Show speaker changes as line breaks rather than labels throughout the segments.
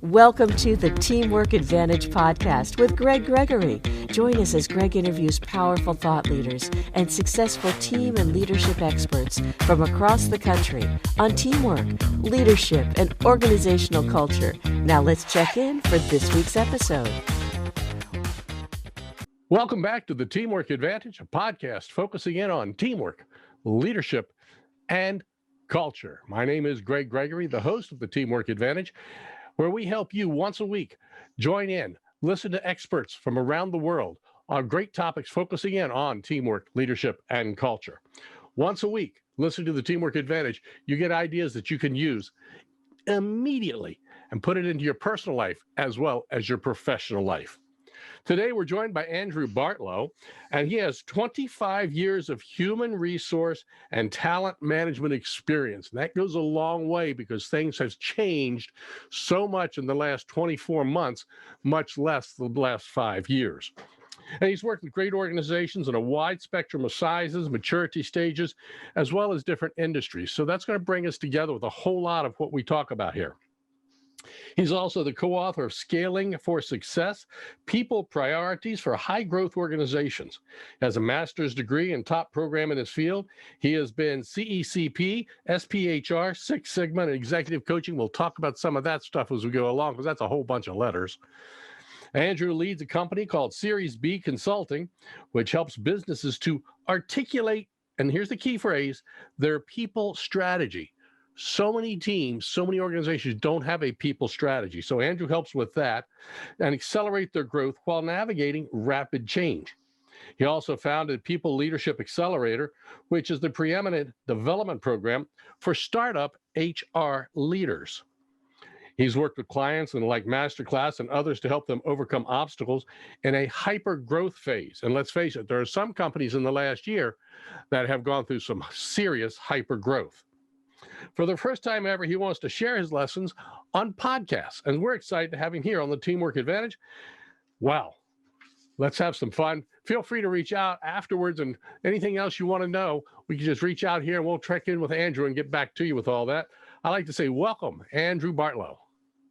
Welcome to the Teamwork Advantage podcast with Greg Gregory. Join us as Greg interviews powerful thought leaders and successful team and leadership experts from across the country on teamwork, leadership, and organizational culture. Now let's check in for this week's episode.
Welcome back to the Teamwork Advantage, a podcast focusing in on teamwork, leadership, and culture. My name is Greg Gregory, the host of the Teamwork Advantage, where we help you once a week join in, listen to experts from around the world on great topics focusing in on teamwork, leadership, and culture. Once a week, listen to the Teamwork Advantage. You get ideas that you can use immediately and put it into your personal life as well as your professional life. Today, we're joined by Andrew Bartlow, and he has 25 years of human resource and talent management experience. And that goes a long way because things have changed so much in the last 24 months, much less the last 5 years. And he's worked with great organizations in a wide spectrum of sizes, maturity stages, as well as different industries. So that's going to bring us together with a whole lot of what we talk about here. He's also the co-author of Scaling for Success, People Priorities for High-Growth Organizations. He has a master's degree and top program in his field. He has been CECP, SPHR, Six Sigma, and executive coaching. We'll talk about some of that stuff as we go along because that's a whole bunch of letters. Andrew leads a company called Series B Consulting, which helps businesses to articulate, and here's the key phrase, their people strategy. So many teams, so many organizations don't have a people strategy. So Andrew helps with that and accelerate their growth while navigating rapid change. He also founded People Leadership Accelerator, which is the preeminent development program for startup HR leaders. He's worked with clients and like Masterclass and others to help them overcome obstacles in a hyper growth phase. And let's face it, there are some companies in the last year that have gone through some serious hyper growth. For the first time ever, he wants to share his lessons on podcasts, and we're excited to have him here on the Teamwork Advantage. Wow, let's have some fun. Feel free to reach out afterwards, and anything else you want to know, we can just reach out here, and we'll check in with Andrew and get back to you with all that. I'd like to say welcome, Andrew Bartlow.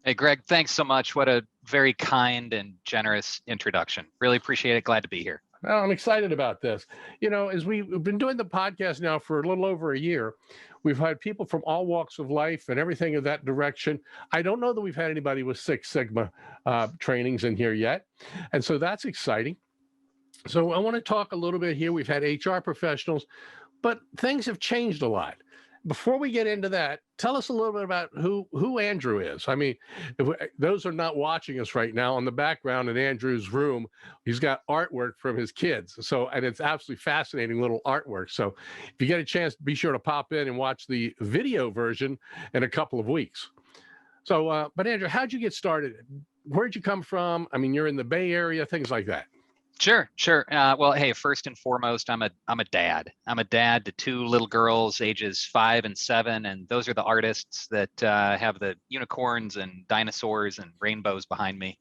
Hey, Greg, thanks so much. What a very kind and generous introduction. Really appreciate it. Glad to be here.
Well, I'm excited about this. You know, as we've been doing the podcast now for a little over a year, we've had people from all walks of life and everything in that direction. I don't know that we've had anybody with Six Sigma trainings in here yet. And so that's exciting. So I want to talk a little bit here. We've had HR professionals, but things have changed a lot. Before we get into that, tell us a little bit about who Andrew is. I mean, those are not watching us right now. In the background in Andrew's room, he's got artwork from his kids. So, and it's absolutely fascinating little artwork. So if you get a chance, be sure to pop in and watch the video version in a couple of weeks. So, but Andrew, how'd you get started? Where'd you come from? I mean, you're in the Bay Area, things like that.
Sure. Well, hey, first and foremost, I'm a dad. I'm a dad to two little girls, ages 5 and 7, and those are the artists that have the unicorns and dinosaurs and rainbows behind me.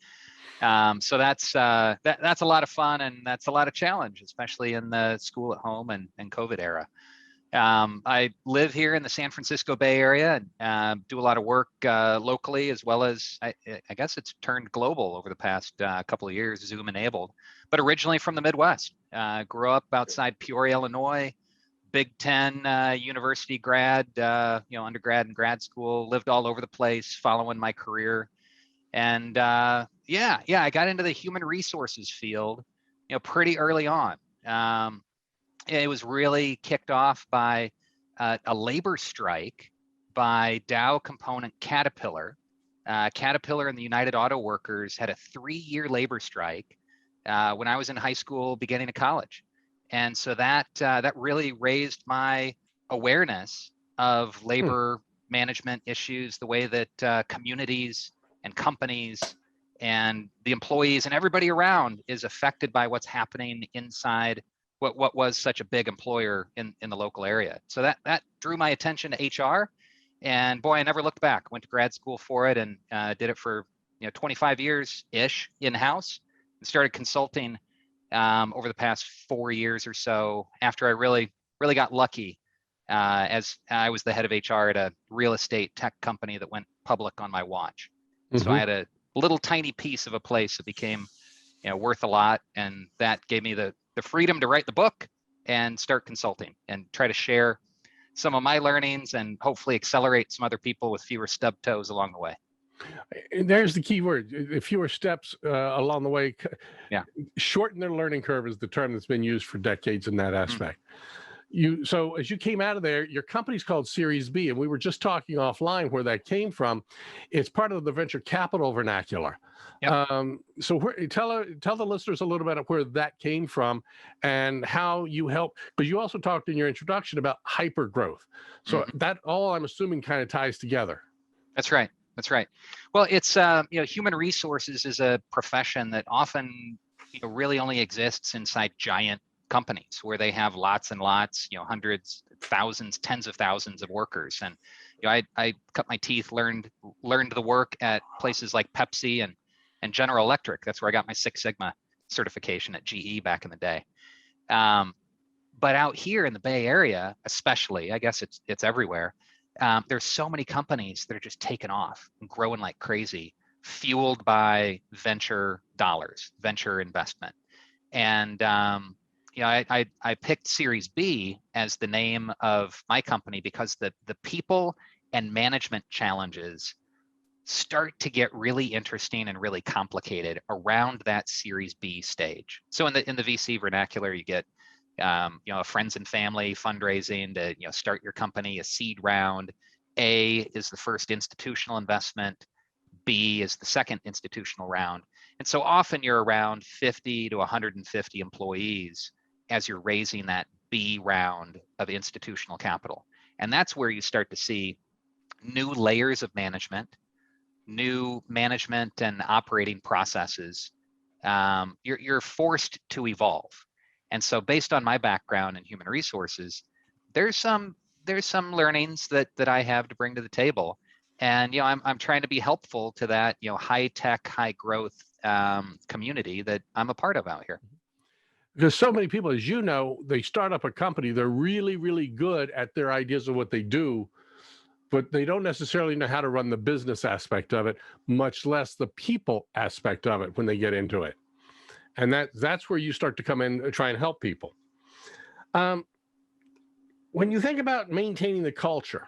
So that's a lot of fun, and that's a lot of challenge, especially in the school at home and COVID era. I live here in the San Francisco Bay Area and do a lot of work locally, as well as I guess it's turned global over the past couple of years, Zoom enabled. But originally from the Midwest, grew up outside Peoria, Illinois, Big Ten university grad, undergrad and grad school, lived all over the place, following my career, and I got into the human resources field, pretty early on. It was really kicked off by a labor strike by Dow Component Caterpillar. Caterpillar and the United Auto Workers had a 3-year labor strike when I was in high school, beginning of college. And so that really raised my awareness of labor management issues, the way that communities and companies and the employees and everybody around is affected by what's happening inside what was such a big employer in the local area. So that drew my attention to HR, and boy, I never looked back. Went to grad school for it and did it for 25 years ish in-house, and started consulting over the past 4 years or so after I really got lucky as I was the head of HR at a real estate tech company that went public on my watch. So I had a little tiny piece of a place that became, worth a lot, and that gave me the freedom to write the book and start consulting and try to share some of my learnings and hopefully accelerate some other people with fewer stub toes along the way.
And there's the key word: fewer steps along the way.
Yeah.
Shorten their learning curve is the term that's been used for decades in that aspect. So as you came out of there, your company's called Series B, and we were just talking offline where that came from. It's part of the venture capital vernacular.
Yep.
So tell the listeners a little bit of where that came from and how you help, because you also talked in your introduction about hyper growth. So that all, I'm assuming, kind of ties together.
That's right. That's right. Well, it's human resources is a profession that often really only exists inside giant companies where they have lots and lots, hundreds, thousands, tens of thousands of workers. And I cut my teeth, learned the work at places like Pepsi and General Electric. That's where I got my Six Sigma certification at GE back in the day. But out here in the Bay Area, especially, I guess it's everywhere. There's so many companies that are just taking off and growing like crazy, fueled by venture dollars, venture investment. And I picked Series B as the name of my company because the people and management challenges start to get really interesting and really complicated around that Series B stage. So in the VC vernacular, you get a friends and family fundraising to start your company, a seed round. A is the first institutional investment. B is the second institutional round. And so often you're around 50 to 150 employees as you're raising that B round of institutional capital. And that's where you start to see new layers of management, new management and operating processes. You're forced to evolve. And so based on my background in human resources, there's some learnings that I have to bring to the table. And I'm trying to be helpful to that high tech, high growth community that I'm a part of out here.
Because so many people, as you know, they start up a company, they're really, really good at their ideas of what they do, but they don't necessarily know how to run the business aspect of it, much less the people aspect of it when they get into it. And that's where you start to come in and try and help people. When you think about maintaining the culture,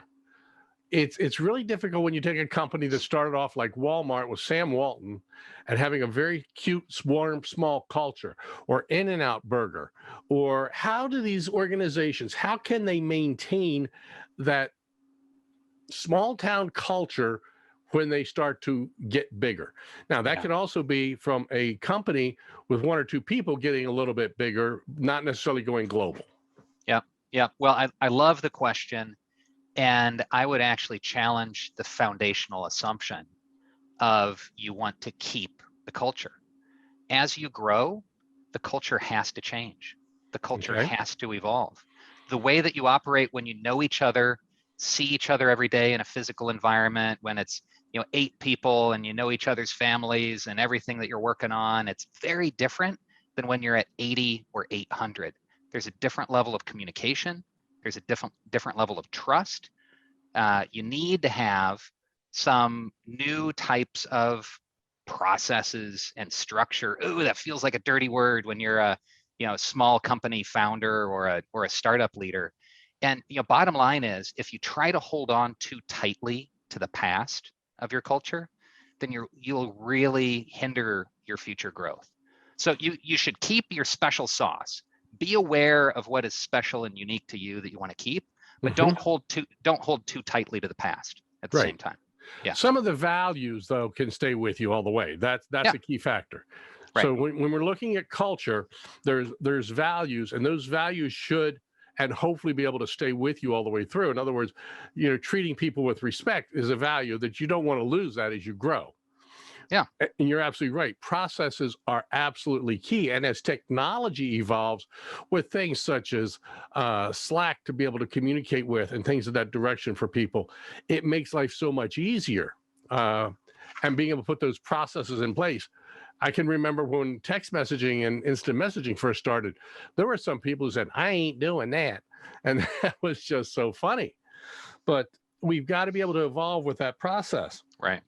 it's really difficult when you take a company that started off like Walmart with Sam Walton and having a very cute, warm, small culture, or In-N-Out Burger, or how do these organizations, how can they maintain that small town culture when they start to get bigger? Now, that can also be from a company with one or two people getting a little bit bigger, not necessarily going global.
Yeah. Well, I love the question. And I would actually challenge the foundational assumption of you want to keep the culture. As you grow, the culture has to change. The culture has to evolve. The way that you operate when you know each other, see each other every day in a physical environment, when it's 8 people and you know each other's families and everything that you're working on, it's very different than when you're at 80 or 800. There's a different level of communication. There's a different level of trust. You need to have some new types of processes and structure. Ooh, that feels like a dirty word when you're a small company founder or a startup leader. And bottom line is, if you try to hold on too tightly to the past of your culture, then you'll really hinder your future growth. So you should keep your special sauce. Be aware of what is special and unique to you that you want to keep, but don't hold too tightly to the past at the same time. Yeah.
Some of the values, though, can stay with you all the way. That's a key factor. Right. So when we're looking at culture, there's values, and those values should and hopefully be able to stay with you all the way through. In other words, treating people with respect is a value that you don't want to lose that as you grow.
Yeah.
And you're absolutely right. Processes are absolutely key. And as technology evolves with things such as Slack to be able to communicate with and things of that direction for people, it makes life so much easier. And being able to put those processes in place. I can remember when text messaging and instant messaging first started, there were some people who said, I ain't doing that. And that was just so funny. But we've got to be able to evolve with that process.
Right.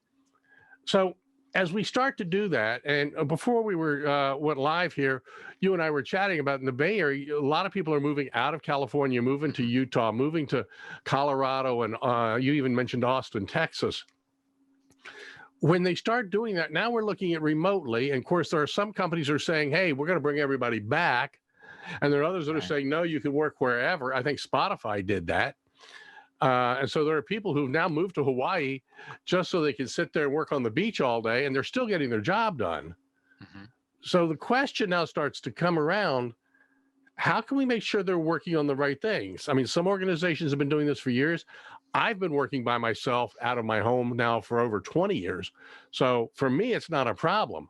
So as we start to do that, and before we went live here, you and I were chatting about in the Bay Area, a lot of people are moving out of California, moving to Utah, moving to Colorado, and you even mentioned Austin, Texas. When they start doing that, now we're looking at remotely. And of course, there are some companies that are saying, hey, we're going to bring everybody back. And there are others that are saying, no, you can work wherever. I think Spotify did that. And so there are people who've now moved to Hawaii just so they can sit there and work on the beach all day, and they're still getting their job done. Mm-hmm. So the question now starts to come around, how can we make sure they're working on the right things? I mean, some organizations have been doing this for years. I've been working by myself out of my home now for over 20 years. So for me, it's not a problem.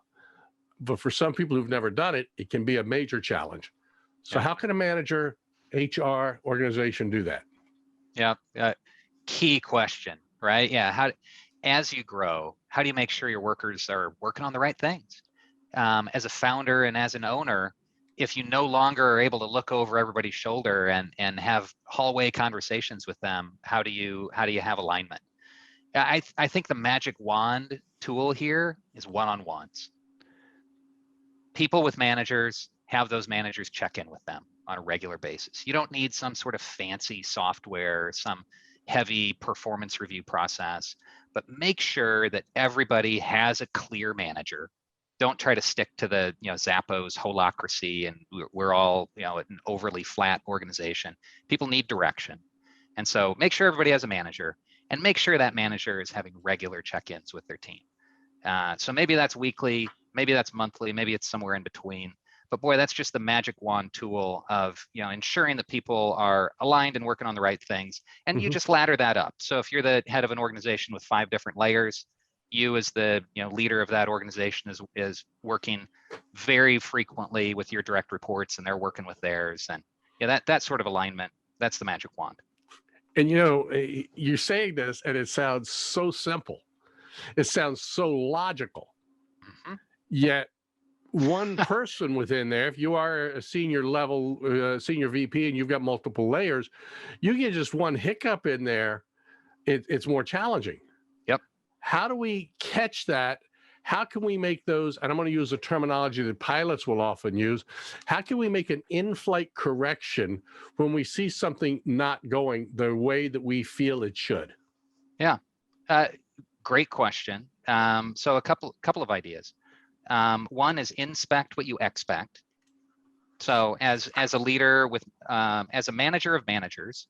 But for some people who've never done it, it can be a major challenge. So how can a manager, HR, organization do that?
Yeah, key question, right? Yeah, as you grow, how do you make sure your workers are working on the right things? As a founder and as an owner, if you no longer are able to look over everybody's shoulder and have hallway conversations with them, how do you have alignment? I think the magic wand tool here is one-on-ones. People with managers, have those managers check in with them on a regular basis. You don't need some sort of fancy software, some heavy performance review process, but make sure that everybody has a clear manager. Don't try to stick to the Zappos holacracy and we're all an overly flat organization. People need direction. And so make sure everybody has a manager and make sure that manager is having regular check-ins with their team. So maybe that's weekly, maybe that's monthly, maybe it's somewhere in between. But boy, that's just the magic wand tool of ensuring that people are aligned and working on the right things. And you just ladder that up. So if you're the head of an organization with 5 different layers, you as the leader of that organization is working very frequently with your direct reports, and they're working with theirs. And that sort of alignment, that's the magic wand.
And you're saying this, and it sounds so simple. It sounds so logical. Mm-hmm. Yet one person within there, if you are a senior level, senior VP, and you've got multiple layers, you get just one hiccup in there, it's more challenging.
Yep.
How do we catch that? How can we make those, and I'm going to use a terminology that pilots will often use, how can we make an in-flight correction when we see something not going the way that we feel it should?
Yeah, great question. So a couple of ideas. One is inspect what you expect. So as a leader as a manager of managers,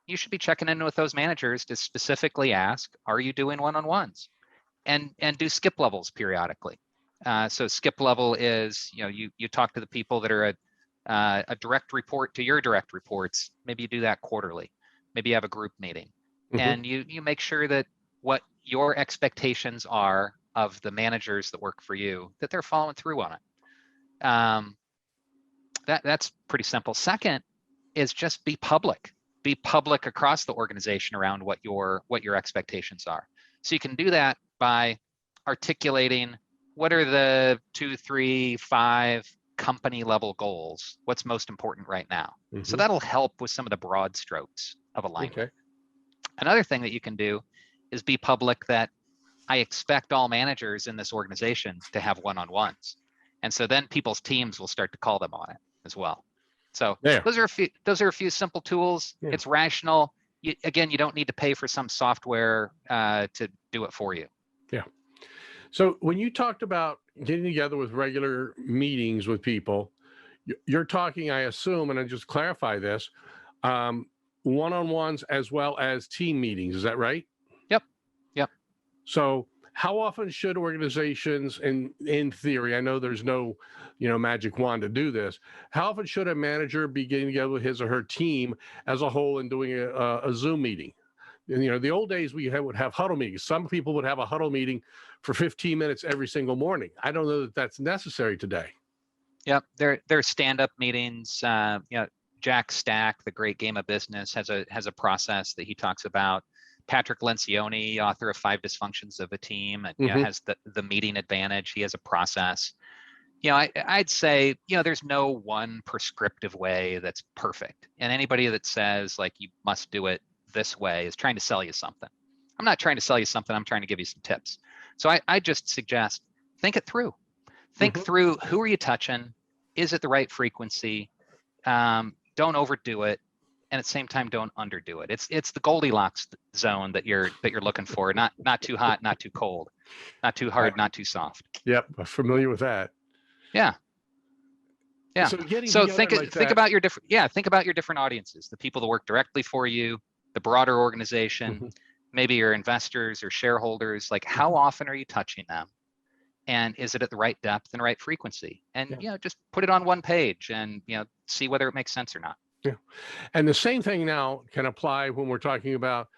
you should be checking in with those managers to specifically ask, are you doing one-on-ones? And do skip levels periodically. So skip level is, you talk to the people that are a direct report to your direct reports. Maybe you do that quarterly. Maybe you have a group meeting. Mm-hmm. And you make sure that what your expectations are of the managers that work for you, that they're following through on it. That's pretty simple. Second is just be public. Be public across the organization around what your expectations are. So you can do that by articulating what are the 2, 3, 5 company level goals. What's most important right now? Mm-hmm. So that'll help with some of the broad strokes of alignment. Okay. Another thing that you can do is be public that I expect all managers in this organization to have one-on-ones. And so then people's teams will start to call them on it as well. So those are a few simple tools. Yeah. It's rational. You don't need to pay for some software to do it for you.
Yeah. So when you talked about getting together with regular meetings with people, you're talking, I assume, and I just clarify this, one-on-ones as well as team meetings. Is that right?
Yep.
So how often should organizations, in theory, I know there's no, magic wand to do this, how often should a manager be getting together with his or her team as a whole and doing a Zoom meeting? And, the old days we would have huddle meetings. Some people would have a huddle meeting for 15 minutes every single morning. I don't know that that's necessary today.
Yep, they're stand-up meetings. Jack Stack, the great game of business, has a process that he talks about. Patrick Lencioni, author of 5 Dysfunctions of a Team, and has the meeting advantage. He has a process. I'd say there's no one prescriptive way that's perfect, and anybody that says like you must do it this way is trying to sell you something. I'm not trying to sell you something. I'm trying to give you some tips. So I just suggest, think it through. Think
Mhm.
through, who are you touching? Is it the right frequency? Don't overdo it. And at the same time, don't underdo it. It's the Goldilocks zone that you're looking for. Not too hot, not too cold, not too hard, not too soft.
Yep, I'm familiar with that.
Yeah. Yeah.
So getting
So
together like
think
that.
about your think about your different audiences, the people that work directly for you, the broader organization,
Mhm.
maybe your investors or shareholders. Like, how often are you touching them? And is it at the right depth and right frequency? And
Yeah.
just put it on one page and see whether it makes sense or not.
Yeah. And the same thing now can apply when we're talking about,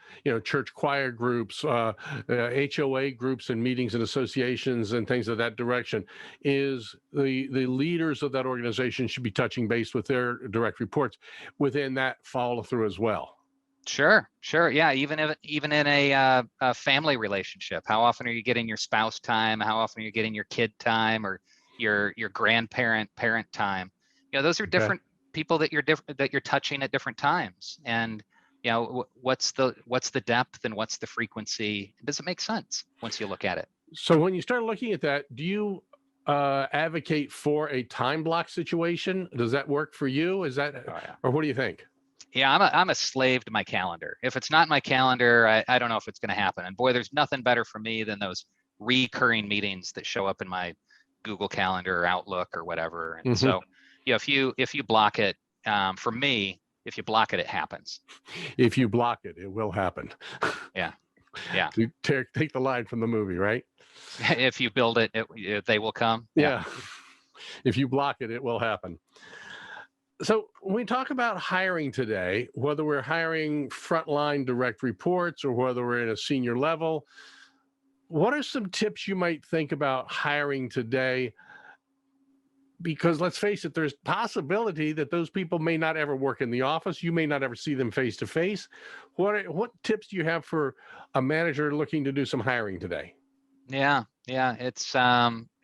church choir groups, HOA groups and meetings and associations and things of that direction. Is the leaders of that organization should be touching base with their direct reports within that follow through as well.
Sure. Yeah, even in a family relationship, how often are you getting your spouse time? How often are you getting your kid time or your grandparent parent time? Those are
Okay.
different people that you're touching at different times. And what's the depth and what's the frequency? Does it make sense once you look at it?
So when you start looking at that, do you advocate for a time block situation? Does that work for you? Is that,
Oh, yeah.
or what do you think?
Yeah, I'm a slave to my calendar. If it's not in my calendar, I don't know if it's going to happen. And boy, there's nothing better for me than those recurring meetings that show up in my Google Calendar or Outlook or whatever. And
Mhm.
so, if you block it, for me, if you block it, it happens.
If you block it, it will happen.
Yeah.
To take the line from the movie, right?
If you build it, they will come.
Yeah. If you block it, it will happen. So when we talk about hiring today, whether we're hiring frontline direct reports or whether we're in a senior level, what are some tips you might think about hiring today? Because let's face it, there's possibility that those people may not ever work in the office. You may not ever see them face to face. What tips do you have for a manager looking to do some hiring today?
Yeah. It's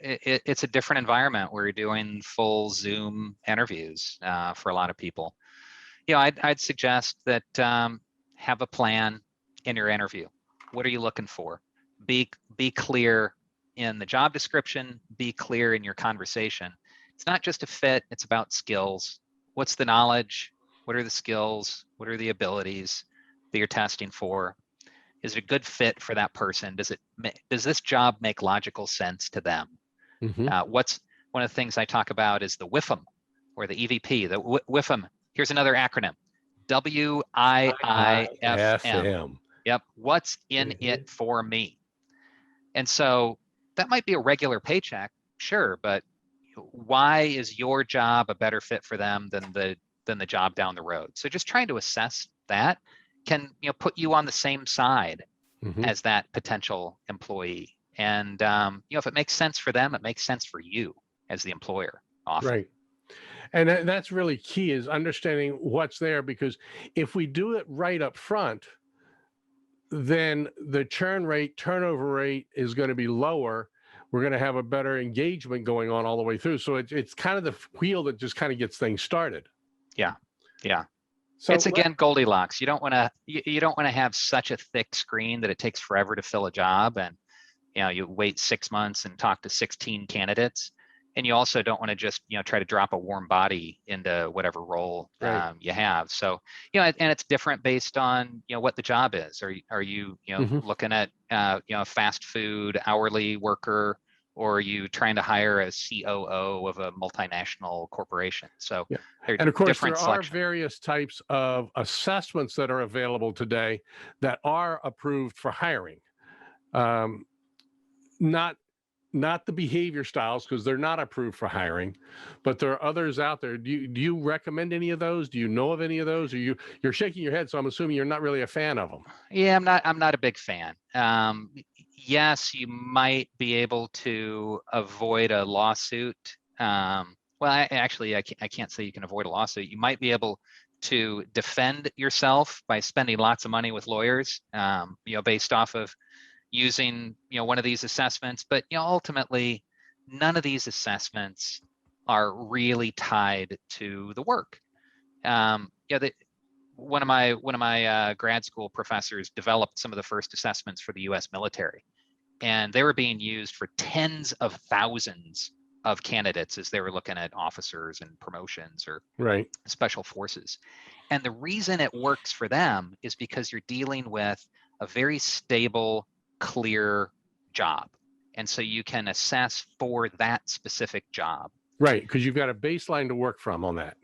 it's a different environment where you're doing full Zoom interviews for a lot of people. I'd suggest that have a plan in your interview. What are you looking for? Be clear in the job description. Be clear in your conversation. It's not just a fit. It's about skills. What's the knowledge? What are the skills? What are the abilities that you're testing for? Is it a good fit for that person? Does this job make logical sense to them?
Mm-hmm.
What's one of the things I talk about is the WIFM or the EVP. The WIFM. Here's another acronym: WIIFM. Yep. What's in it for me? And so that might be a regular paycheck, sure, but why is your job a better fit for them than the job down the road? So just trying to assess that can put you on the same side
Mm-hmm.
as that potential employee. And if it makes sense for them, it makes sense for you as the employer often.
Right. And that's really key, is understanding what's there, because if we do it right up front, then the turnover rate is going to be lower. We're going to have a better engagement going on all the way through. So it's kind of the wheel that just kind of gets things started.
Yeah.
So
it's again Goldilocks. You don't want to have such a thick screen that it takes forever to fill a job, and you wait 6 months and talk to 16 candidates. And you also don't want to just try to drop a warm body into whatever role
Right.
you have. So and it's different based on what the job is. Are you
Mhm.
looking at fast food hourly worker, or are you trying to hire a COO of a multinational corporation? So
Yeah.
there's
And of course,
different
there are
selection.
various types of assessments that are available today that are approved for hiring. Not the behavior styles, because they're not approved for hiring, but there are others out there. Do you recommend any of those? Do you know of any of those? Or you're shaking your head, so I'm assuming you're not really a fan of them.
Yeah, I'm not a big fan. Yes, you might be able to avoid a lawsuit. Well, I can't say you can avoid a lawsuit. You might be able to defend yourself by spending lots of money with lawyers, based off of using one of these assessments. But ultimately, none of these assessments are really tied to the work. One of my grad school professors developed some of the first assessments for the U.S. military, and they were being used for tens of thousands of candidates as they were looking at officers and promotions or
Right.
special forces. And the reason it works for them is because you're dealing with a very stable, clear job. And so you can assess for that specific job.
Right, because you've got a baseline to work from on that.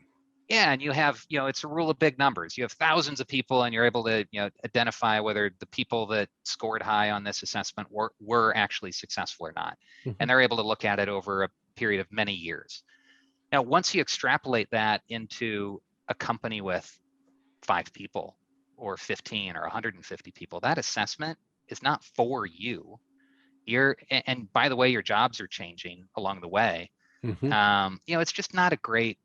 Yeah, and you have, it's a rule of big numbers. You have thousands of people, and you're able to, identify whether the people that scored high on this assessment were actually successful or not.
Mhm.
And they're able to look at it over a period of many years. Now, once you extrapolate that into a company with 5 people or 15 or 150 people, that assessment is not for you. And by the way, your jobs are changing along the way.
Mhm.
It's just not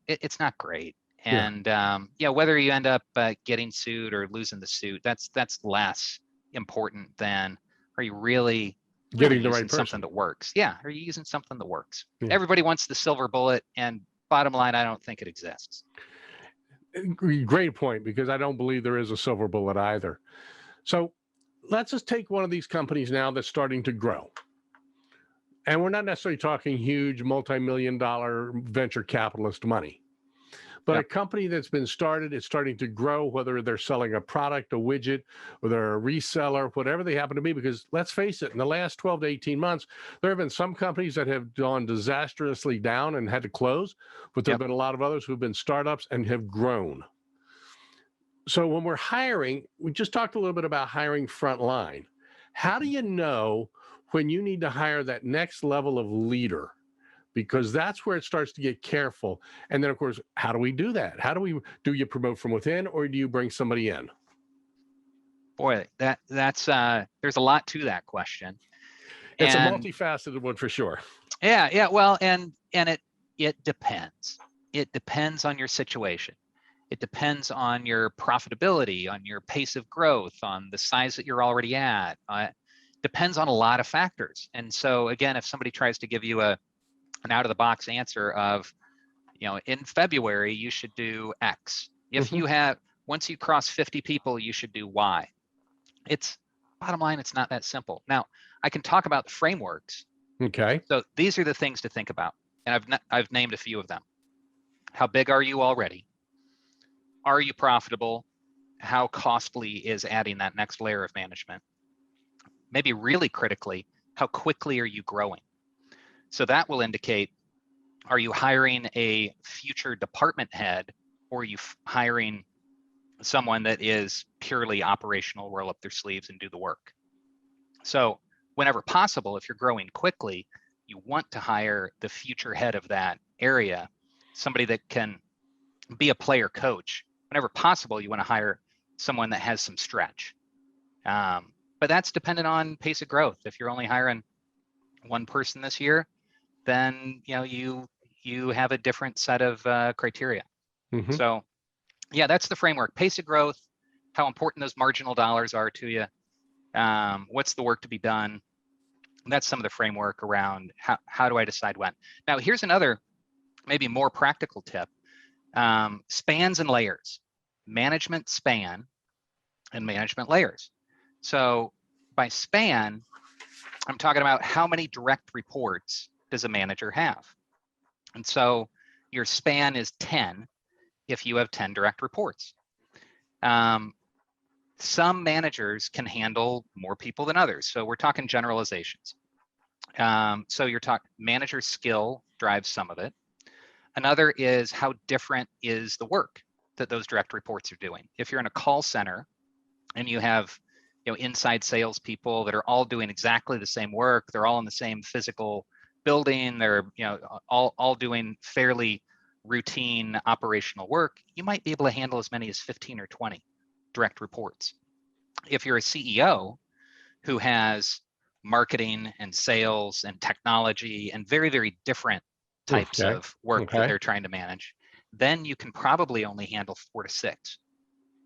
it's not great.
Yeah.
And whether you end up getting sued or losing the suit, that's less important than, are you really
Getting the right
using something
person.
that works? Yeah, are you using something that works?
Yeah.
Everybody wants the silver bullet, and bottom line, I don't think it exists.
Great point, because I don't believe there is a silver bullet either. So let's just take one of these companies now that's starting to grow. And we're not necessarily talking huge multi-million-dollar venture capitalist money, but
Yep.
a company that's been started, is starting to grow, whether they're selling a product, a widget, or they're a reseller, whatever they happen to be. Because let's face it, in the last 12 to 18 months, there have been some companies that have gone disastrously down and had to close, but there have
Yep.
been a lot of others who've been startups and have grown. So when we're hiring, we just talked a little bit about hiring frontline. How do you know when you need to hire that next level of leader? Because that's where it starts to get careful. And then, of course, how do we do that? Do you promote from within, or do you bring somebody in?
Boy, that's there's a lot to that question.
It's a
And
multifaceted one for sure.
yeah, well, and it depends. It depends on your situation. It depends on your profitability, on your pace of growth, on the size that you're already at. Depends on a lot of factors. And so again, if somebody tries to give you an out of the box answer of, in February, you should do X. If you have, once you cross 50 people, you should do Y. It's bottom line, it's not that simple. Now, I can talk about the frameworks.
Okay.
So these are the things to think about. And I've named a few of them. How big are you already? Are you profitable? How costly is adding that next layer of management? Maybe really critically, how quickly are you growing? So that will indicate, are you hiring a future department head, or are you hiring someone that is purely operational, roll up their sleeves and do the work? So whenever possible, if you're growing quickly, you want to hire the future head of that area, somebody that can be a player coach. Whenever possible, you want to hire someone that has some stretch. But that's dependent on pace of growth. If you're only hiring one person this year, then you have a different set of criteria.
Mm-hmm.
So yeah, that's the framework. Pace of growth, how important those marginal dollars are to you, what's the work to be done. That's some of the framework around how do I decide when. Now, here's another maybe more practical tip. Spans and layers, management span and management layers. So by span, I'm talking about how many direct reports does a manager have. And so your span is 10 if you have 10 direct reports. Some managers can handle more people than others. So we're talking generalizations. So you're talking manager skill drives some of it. Another is how different is the work that those direct reports are doing. If you're in a call center and you have inside salespeople that are all doing exactly the same work, they're all in the same physical building, they're all doing fairly routine operational work, you might be able to handle as many as 15 or 20 direct reports. If you're a CEO who has marketing and sales and technology and very, very different types of work that they're trying to manage, then you can probably only handle 4 to 6.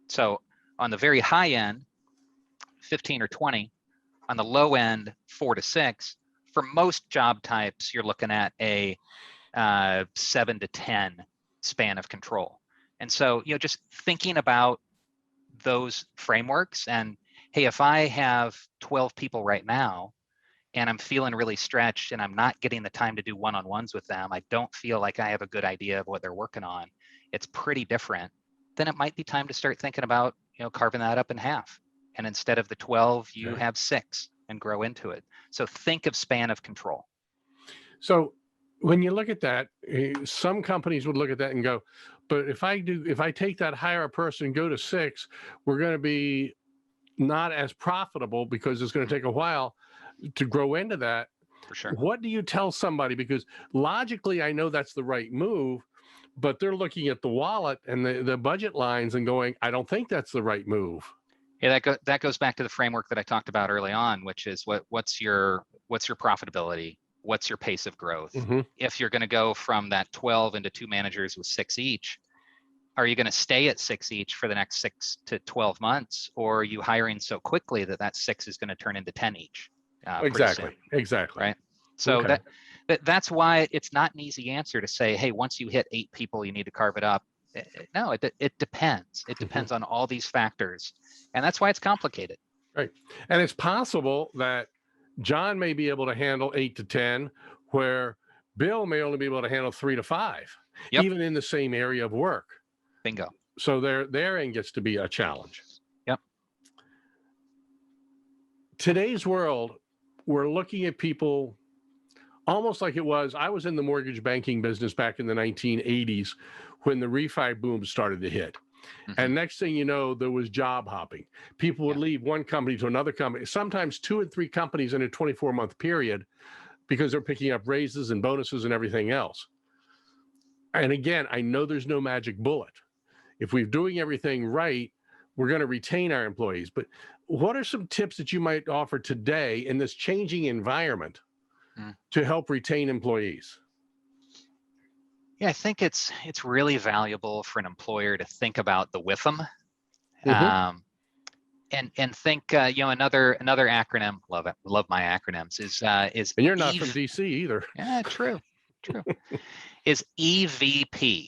So on the very high end, 15 or 20. On the low end, 4 to 6. For most job types, you're looking at a 7 to 10 span of control. And so, just thinking about those frameworks and, hey, if I have 12 people right now and I'm feeling really stretched and I'm not getting the time to do one-on-ones with them, I don't feel like I have a good idea of what they're working on, it's pretty different, then it might be time to start thinking about, carving that up in half. And instead of the 12, you have 6 and grow into it. So think of span of control.
So when you look at that, some companies would look at that and go, but if I take that, hire a person, go to 6, we're going to be not as profitable because it's going to take a while to grow into that.
For sure.
What do you tell somebody? Because logically, I know that's the right move, but they're looking at the wallet and the budget lines and going, I don't think that's the right move.
Yeah, that goes back to the framework that I talked about early on, which is what's your profitability? What's your pace of growth?
Mm-hmm.
If you're going to go from that 12 into 2 managers with 6 each, are you going to stay at 6 each for the next 6 to 12 months? Or are you hiring so quickly that 6 is going to turn into 10 each?
Exactly.
Right. So
okay.
that's why it's not an easy answer to say, hey, once you hit 8 people, you need to carve it up. No, it depends. It depends on all these factors. And that's why it's complicated.
Right. And it's possible that John may be able to handle 8 to 10, where Bill may only be able to handle 3 to 5, even in the same area of work.
Bingo.
So their end gets to be a challenge.
Yep.
Today's world, we're looking at people almost like it was. I was in the mortgage banking business back in the 1980s when the refi boom started to hit. Mm-hmm. And next thing you know, there was job hopping. People would leave one company to another company, sometimes 2 and 3 companies in a 24-month period, because they're picking up raises and bonuses and everything else. And again, I know there's no magic bullet. If we're doing everything right, we're going to retain our employees. But what are some tips that you might offer today in this changing environment to help retain employees?
Yeah, I think it's really valuable for an employer to think about the WIFM, and think another acronym. Love my acronyms is.
And you're not from DC either.
Yeah, true. Is EVP,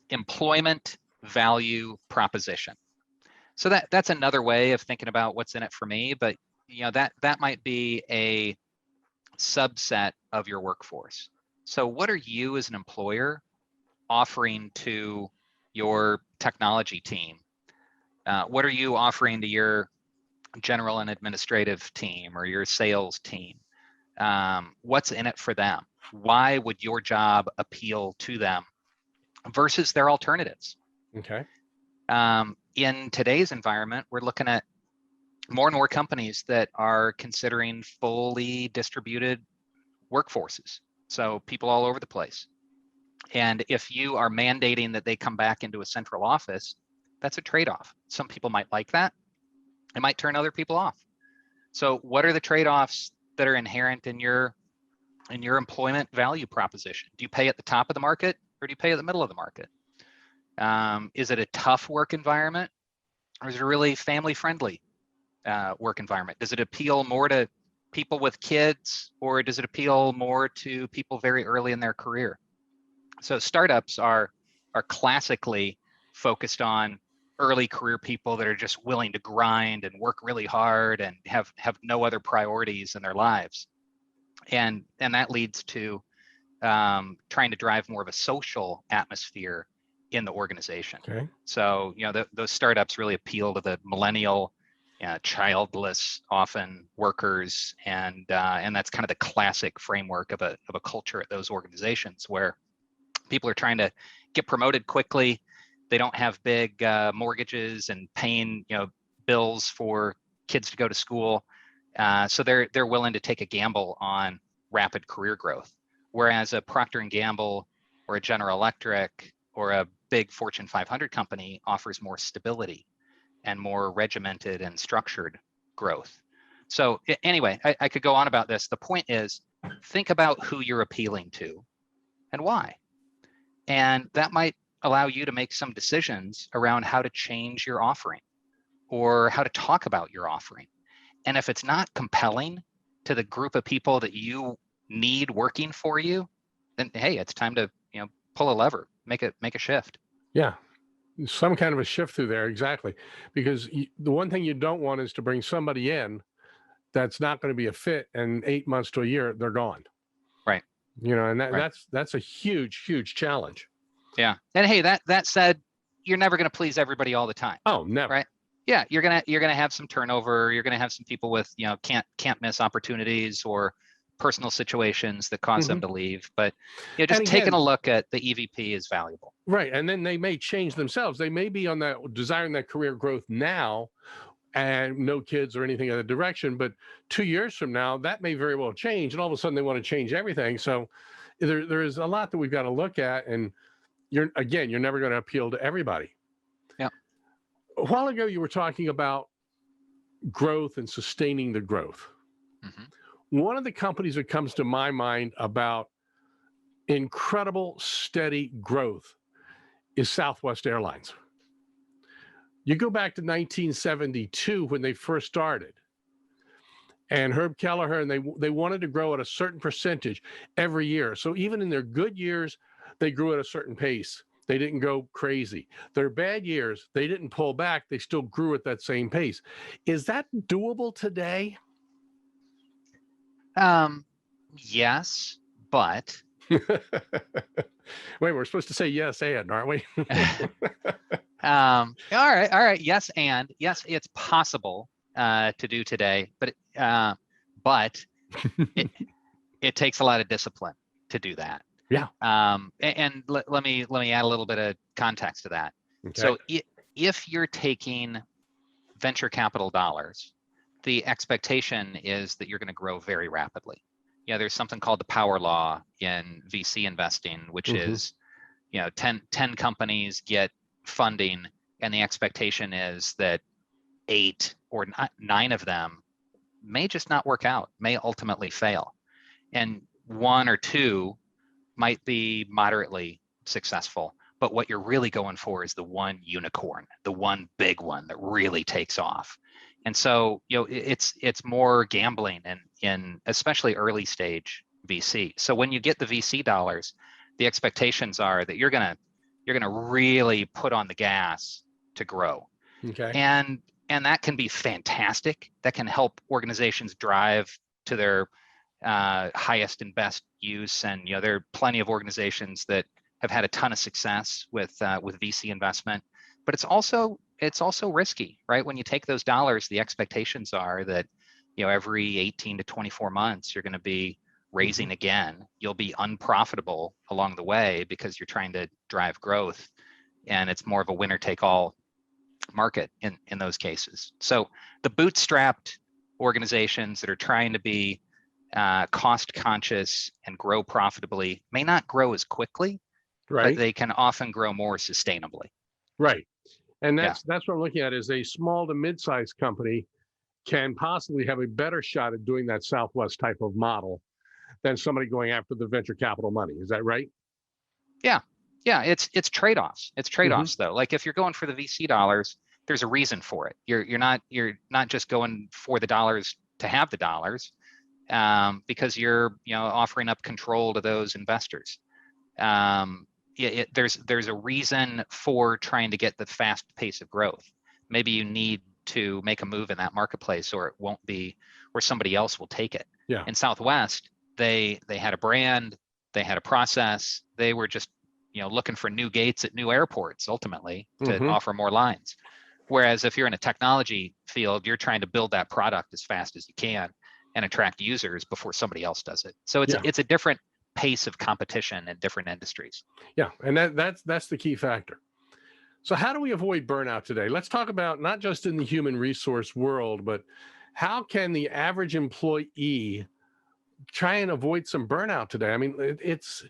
Employment Value Proposition. So that's another way of thinking about what's in it for me. But that might be a subset of your workforce. So what are you as an employer offering to your technology team? What are you offering to your general and administrative team or your sales team? What's in it for them? Why would your job appeal to them versus their alternatives?
Okay.
In today's environment, we're looking at more and more companies that are considering fully distributed workforces. So people all over the place. And if you are mandating that they come back into a central office, that's a trade-off. Some people might like that. It might turn other people off. So what are the trade-offs that are inherent in your employment value proposition? Do you pay at the top of the market or do you pay at the middle of the market? Is it a tough work environment or is it a really family-friendly work environment? Does it appeal more to people with kids or does it appeal more to people very early in their career? So startups are classically focused on early career people that are just willing to grind and work really hard and have no other priorities in their lives. And that leads to trying to drive more of a social atmosphere in the organization.
Okay.
So, those startups really appeal to the millennial, childless, often workers, and that's kind of the classic framework of a culture at those organizations where people are trying to get promoted quickly. They don't have big mortgages and paying bills for kids to go to school, so they're willing to take a gamble on rapid career growth. Whereas a Procter & Gamble or a General Electric or a big Fortune 500 company offers more stability and more regimented and structured growth. So anyway, I could go on about this. The point is, think about who you're appealing to and why. And that might allow you to make some decisions around how to change your offering or how to talk about your offering. And if it's not compelling to the group of people that you need working for you, then hey, it's time to pull a lever, make a shift.
Yeah, some kind of a shift through there, exactly. Because the one thing you don't want is to bring somebody in that's not going to be a fit, and 8 months to a year, they're gone.
Right.
And
Right.
that's a huge challenge.
Yeah. And hey, that said, you're never going to please everybody all the time.
Oh, never.
Right. Yeah. You're going to have some turnover. You're going to have some people with, can't miss opportunities or personal situations that cause them to leave. But just
And
taking
again,
a look at the EVP is valuable.
Right. And then they may change themselves. They may be on that desiring that career growth now and no kids or anything in that direction. But 2 years from now, that may very well change. And all of a sudden they want to change everything. So there is a lot that we've got to look at. And you're never going to appeal to everybody.
Yeah.
A while ago, you were talking about growth and sustaining the growth. Mm-hmm. One of the companies that comes to my mind about incredible, steady growth is Southwest Airlines. You go back to 1972 when they first started, and Herb Kelleher, and they wanted to grow at a certain percentage every year. So even in their good years, they grew at a certain pace. They didn't go crazy. Their bad years, they didn't pull back. They still grew at that same pace. Is that doable today?
Yes, but
wait, we're supposed to say yes and, aren't we?
All right. Yes, and yes, it's possible to do today, but it takes a lot of discipline to do that.
Yeah.
And let me add a little bit of context to that. Okay. So if you're taking venture capital dollars, the expectation is that you're going to grow very rapidly. There's something called the power law in VC investing, which is, 10 companies get funding, and the expectation is that 8 or 9 of them may just not work out, may ultimately fail, and 1 or 2 might be moderately successful. But what you're really going for is the one unicorn, the one big one that really takes off. And so, it's more gambling in especially early stage VC. So when you get the VC dollars, the expectations are that you're gonna really put on the gas to grow.
Okay.
And that can be fantastic. That can help organizations drive to their highest and best use. And there are plenty of organizations that have had a ton of success with VC investment. But it's also risky, right? When you take those dollars, the expectations are that every 18 to 24 months you're going to be raising again. You'll be unprofitable along the way because you're trying to drive growth, and it's more of a winner take all market in those cases. So the bootstrapped organizations that are trying to be cost conscious and grow profitably may not grow as quickly,
right,
but they can often grow more sustainably.
Right. And that's what I'm looking at is a small to mid-sized company can possibly have a better shot at doing that Southwest type of model than somebody going after the venture capital money. Is that right?
Yeah. It's trade-offs. It's trade-offs though. Like if you're going for the VC dollars, there's a reason for it. You're not just going for the dollars to have the dollars, because you're offering up control to those investors. There's a reason for trying to get the fast pace of growth. Maybe you need to make a move in that marketplace, or it won't be, or somebody else will take it.
Yeah.
In Southwest, they had a brand, they had a process. They were just looking for new gates at new airports ultimately to offer more lines. Whereas if you're in a technology field, you're trying to build that product as fast as you can and attract users before somebody else does it. So it's a different pace of competition in different industries.
Yeah, and that's the key factor. So how do we avoid burnout today? Let's talk about not just in the human resource world, but how can the average employee try and avoid some burnout today? I mean, it's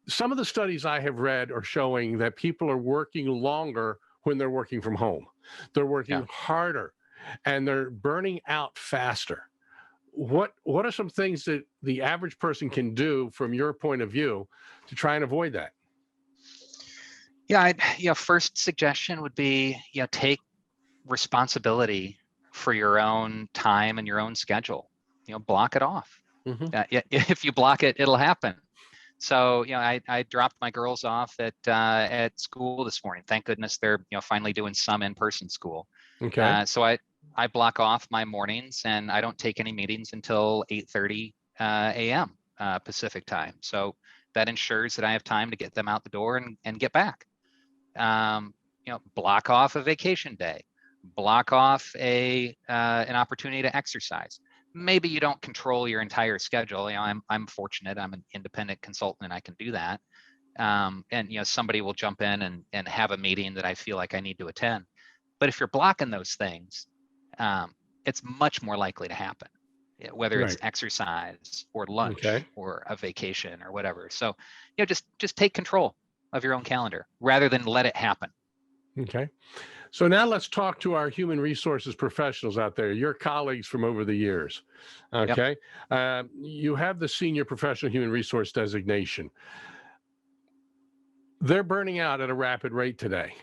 some of the studies I have read are showing that people are working longer when they're working from home. They're working harder, and they're burning out faster. What are some things that the average person can do from your point of view to try and avoid that?
First suggestion would be, take responsibility for your own time and your own schedule. Block it off. If you block it, it'll happen. So, I dropped my girls off at school this morning. Thank goodness they're, finally doing some in-person school.
Okay.
So I block off my mornings and I don't take any meetings until 8:30 a.m. Pacific time. So that ensures that I have time to get them out the door and get back. Block off a vacation day, block off an opportunity to exercise. Maybe you don't control your entire schedule. I'm fortunate. I'm an independent consultant and I can do that. And somebody will jump in and have a meeting that I feel like I need to attend. But if you're blocking those things, it's much more likely to happen, whether it's exercise or lunch or a vacation or whatever. So, just take control of your own calendar rather than let it happen.
Okay. So now let's talk to our human resources professionals out there, your colleagues from over the years. Okay. Yep. You have the senior professional human resource designation. They're burning out at a rapid rate today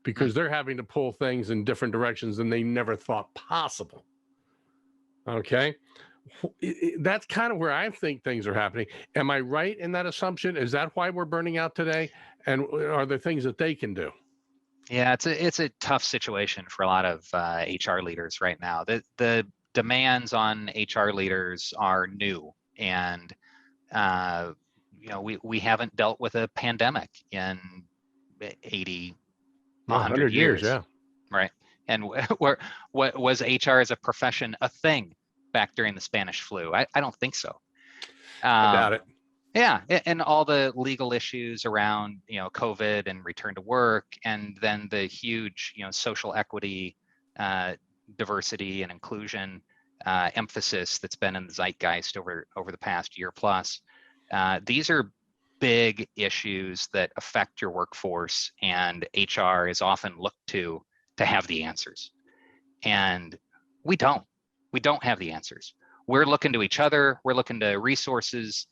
because they're having to pull things in different directions than they never thought possible. Okay. That's kind of where I think things are happening. Am I right in that assumption? Is that why we're burning out today? And are there things that they can do?
Yeah, it's a tough situation for a lot of HR leaders right now. The demands on HR leaders are new, and we haven't dealt with a pandemic in 80, 100 years.
Yeah.
Right. And what was HR as a profession a thing back during the Spanish flu? I don't think so.
I doubt it.
Yeah, and all the legal issues around COVID and return to work, and then the huge social equity, diversity and inclusion emphasis that's been in the zeitgeist over the past year plus. These are big issues that affect your workforce, and HR is often looked to have the answers, and we don't have the answers. We're looking to each other. We're looking to resources.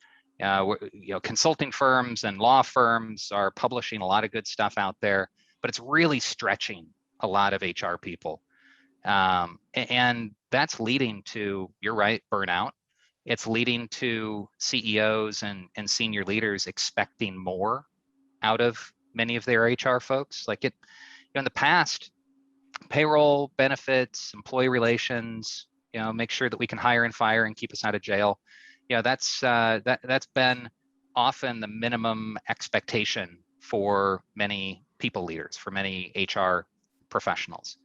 Consulting firms and law firms are publishing a lot of good stuff out there, but it's really stretching a lot of HR people. And that's leading to, you're right, burnout. It's leading to CEOs and senior leaders expecting more out of many of their HR folks. Like in the past, payroll, benefits, employee relations, make sure that we can hire and fire and keep us out of jail. That's been often the minimum expectation for many people leaders, for many HR professionals.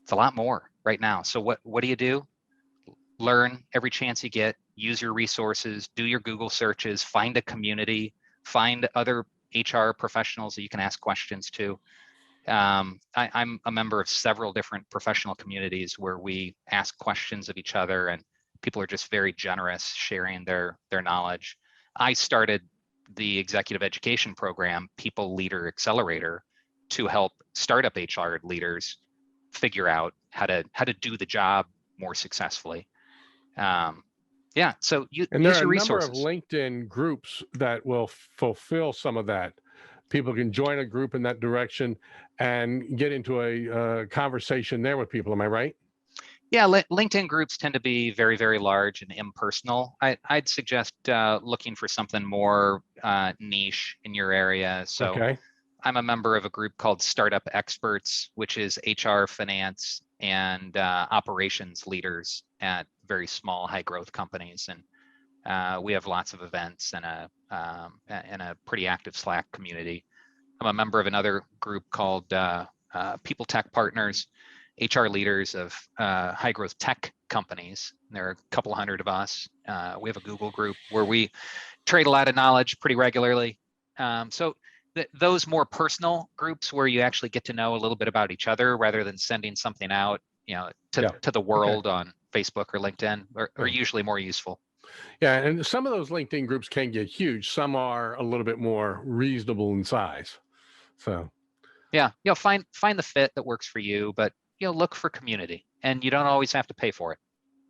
It's a lot more right now. So what do? Learn every chance you get, use your resources, do your Google searches, find a community, find other HR professionals that you can ask questions to. I'm a member of several different professional communities where we ask questions of each other, and people are just very generous sharing their knowledge. I started the executive education program, People Leader Accelerator, to help startup HR leaders figure out how to do the job more successfully. So use your resources.
There are a number of LinkedIn groups that will fulfill some of that. People can join a group in that direction and get into a conversation there with people. Am I right?
Yeah, LinkedIn groups tend to be very, very large and impersonal. I'd suggest looking for something more niche in your area. So I'm a member of a group called Startup Experts, which is HR, finance, and operations leaders at very small, high growth companies. And we have lots of events and a pretty active Slack community. I'm a member of another group called People Tech Partners, HR leaders of high growth tech companies. There are a couple hundred of us. We have a Google group where we trade a lot of knowledge pretty regularly. So those more personal groups where you actually get to know a little bit about each other rather than sending something out, to the world on Facebook or LinkedIn are usually more useful.
Yeah, and some of those LinkedIn groups can get huge. Some are a little bit more reasonable in size. So
yeah, find the fit that works for you, but look for community, and you don't always have to pay for it.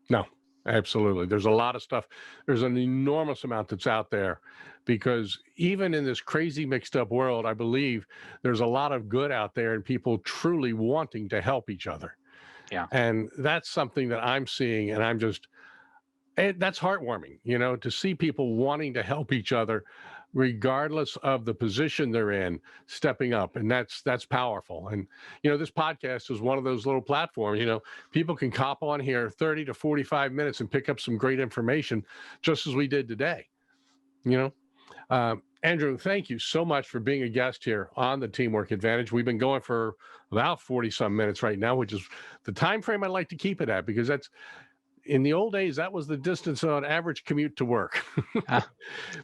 No, absolutely. There's a lot of stuff. There's an enormous amount that's out there, because even in this crazy mixed up world, I believe there's a lot of good out there and people truly wanting to help each other.
Yeah.
And that's something that I'm seeing, and that's heartwarming, to see people wanting to help each other regardless of the position they're in, stepping up. And that's powerful. And, this podcast is one of those little platforms, people can cop on here 30 to 45 minutes and pick up some great information, just as we did today. Andrew, thank you so much for being a guest here on the Teamwork Advantage. We've been going for about 40 some minutes right now, which is the time frame I like to keep it at, because that's, in the old days, that was the distance on average commute to work.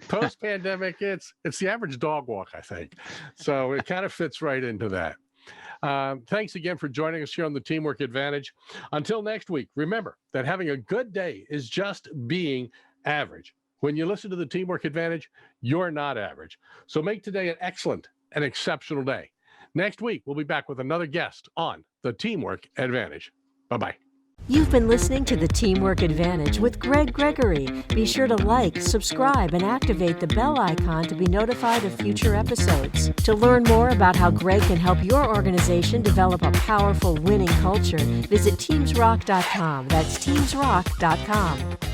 Post-pandemic, it's the average dog walk, I think. So it kind of fits right into that. Thanks again for joining us here on the Teamwork Advantage. Until next week, remember that having a good day is just being average. When you listen to the Teamwork Advantage, you're not average. So make today an excellent and exceptional day. Next week, we'll be back with another guest on the Teamwork Advantage. Bye-bye.
You've been listening to the Teamwork Advantage with Greg Gregory. Be sure to like, subscribe, and activate the bell icon to be notified of future episodes. To learn more about how Greg can help your organization develop a powerful winning culture, visit TeamsRock.com. That's TeamsRock.com.